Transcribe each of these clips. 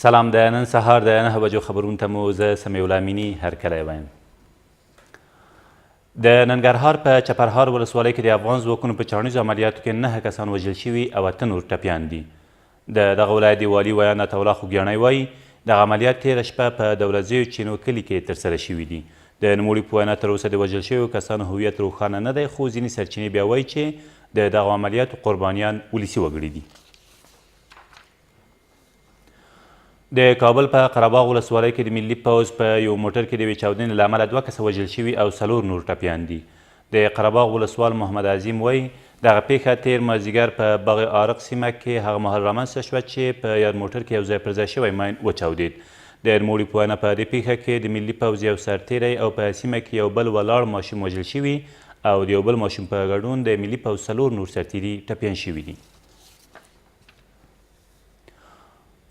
سلام، د نن سهار د 9 بجو خبرونو ته مو زه سمیع الله امیني هرکلی وایم. د ننګرهار په چپرهار ولسوالۍ کې د افغان ځواکونو په چاړنیزو عملیاتو کې 9 کسان وژل شوي او 8 نور ټپیان دي. د دغه ولایت د والي ویان عطاالله خوږیاڼی وایي دغه عملیات تېره شپه په دولتزیو چینو کلي کې ترسره شوي دي. د نوموړي په وینا تر اوسه د وژل شویو کسانو هویت روښانه نه دی، خو ځینې سرچینې بیا وایي چې د دغو عملیاتو قربانیان ولسي وګړي دي. د کابل په قرهباغ ولسوالۍ کې د ملي پوځ په یو موټر کې د یوې چاودنې له امله 2 کسه وژل شوي او 4 نور ټپیان دي. د قرهباغ ولسوال محمد عظیم وایي دغه پیښه تېر مازدیګر په باغ عارق سیمه کې هغه مهال رامنځته شوه چې په یاد موټر کې یو ځای پر ځای شوی ماین وچاودېد. د نوموړي په وینا په دې پیښه کې د ملي پوځ یو سرتیری او په سیمه کې یو بل ولاړ ماشوم وژل شوي او د یو بل ماشوم په ګډون د ملي پوځ 4 نور سرتیري ټپیان شوي دي.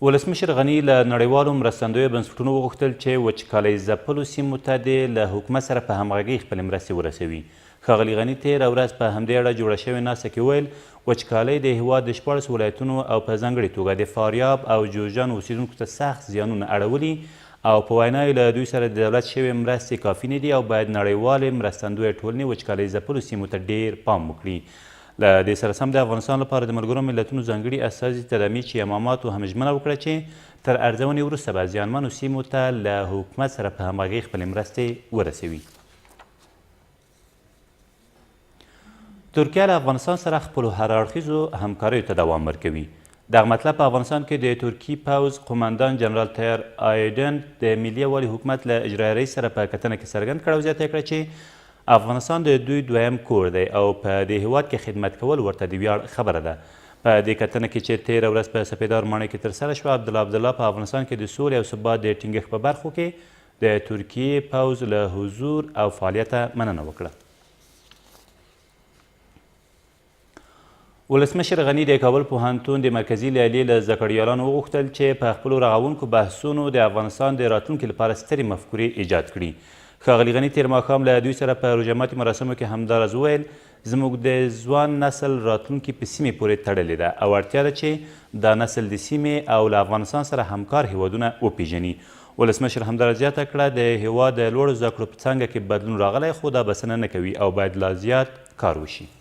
ولسمشر غني له نړیوالو مرستندویو بنسټونو وغوښتل چې وچکالۍ ځپلو سیمو ته دې له حکومت سره په همغږۍ خپلې مرستې ورسوي. ښاغلي غني تېره ورځ په همدې اړه جوړه شوې ناسته کې ویل وچکالۍ د هېواد د 14 ولایتونو او په ځانګړې توګه د فاریاب او جوزجان اوسیدونکو ته سخت زیانونه اړولي او په وینا یې له دوی سره د دولت شوې مرستې کافي نه دي او باید نړیوالې مرستندویه ټولنې وچکالۍ ځپلو سیمو ته ډېر پام وکړي. له دې سره سم د افغانستان لپاره د ملګرو ملتونو ځانګړي استازي تدامي چې اماماتو هم ژمنه وکړه چې تر ارزونې وروسته به زیانمنو سیمو ته له حکومت سره په همغږۍ خپلې مرستې ورسوي. ترکیه له افغانستان سره خپلو هراړخیزو همکاریو ته دوام ورکوي. دغه مطلب په افغانستان کې د ترکي پوځ قماندان جنرال تایر آیدن د ملي والي حکومت له اجرایه رئیس سره په کتنه کې څرګند کړه او زیاته کړه چې افغانستان د دوی دویم کور دی او په دې هیواد کې خدمت کول ورته د ویاړ خبره ده. په دې کتنه کې چې تېره ورځ په سپیدار ماڼۍ کې ترسره شوه، عبدالله په افغانستان کې د سولې او ثبات د ټینګښت په برخو کې د ترکیې پوځ له حضور او فعالیته مننه وکړه. ولسمشر غني د کابل پوهنتون د مرکزي لیلیې له زده کړیالانو وغوښتل چې په خپلو رغونکو بحثونو د افغانستان د راتلونکي لپاره سترې مفکورې ایجاد کړي. ښاغلي غني تېر ماښام له دوی سره په روژه ماتي مراسمو کې همداراز وویل زموږ د ځوان نسل راتلونکي په سیمې پورې تړلې ده او اړتیا ده چې دا نسل د سیمې او له افغانستان سره همکار هیوادونه وپیژني. ولسمشر همداراز زیاته کړه د هیواد د لوړو زده کړو په څانګه کې بدلون راغلی خو دا بسنه نه کوي او باید لا زیات کار وشي.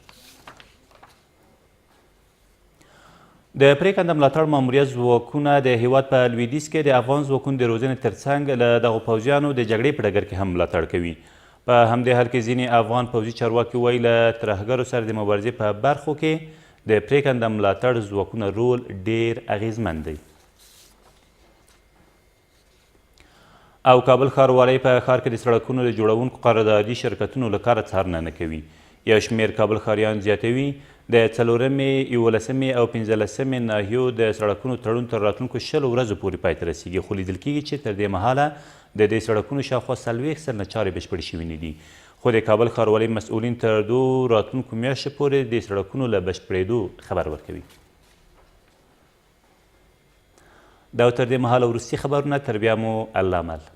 د پرېکنده ملاتړ ماموریت ځواکونه د هیواد په لویدیځ کې د افغان ځواکونو د روزنې ترڅنګ له دغو پوځیانو د جګړې په ډګر کې هم ملاتړ کوي. په همدې حال کې ځینې افغان پوځي چارواکي وایي له ترهګرو سره د مبارزې په برخو کې د پرېکنده ملاتړ ځواکونو رول ډېر اغیزمن دی. او کابل ښاروالۍ په ښار کې د سړکونو د جوړونکو قراردادي شرکتونو له کاره څارنه نه کوي. یو شمېر کابل ښاریان زیاتوي د 4مې، 11مې او 15مې ناحیو د سړکونو تړون تر راتلونکو 20 ورځو پورې پای ته رسیږي، خو لیدل کېږي چې تر دې مهاله د دې سړکونو شاوخوا 40 سلنه چارې بشپړې شوي نه دي. خو د کابل ښاروالۍ مسؤلین تر 2 راتلونکو میاشتو پورې د سړکونو له بشپړېدو خبر ورکوي. دا تر دې مهاله وروستي خبرونه، تر بیا مو الله مل.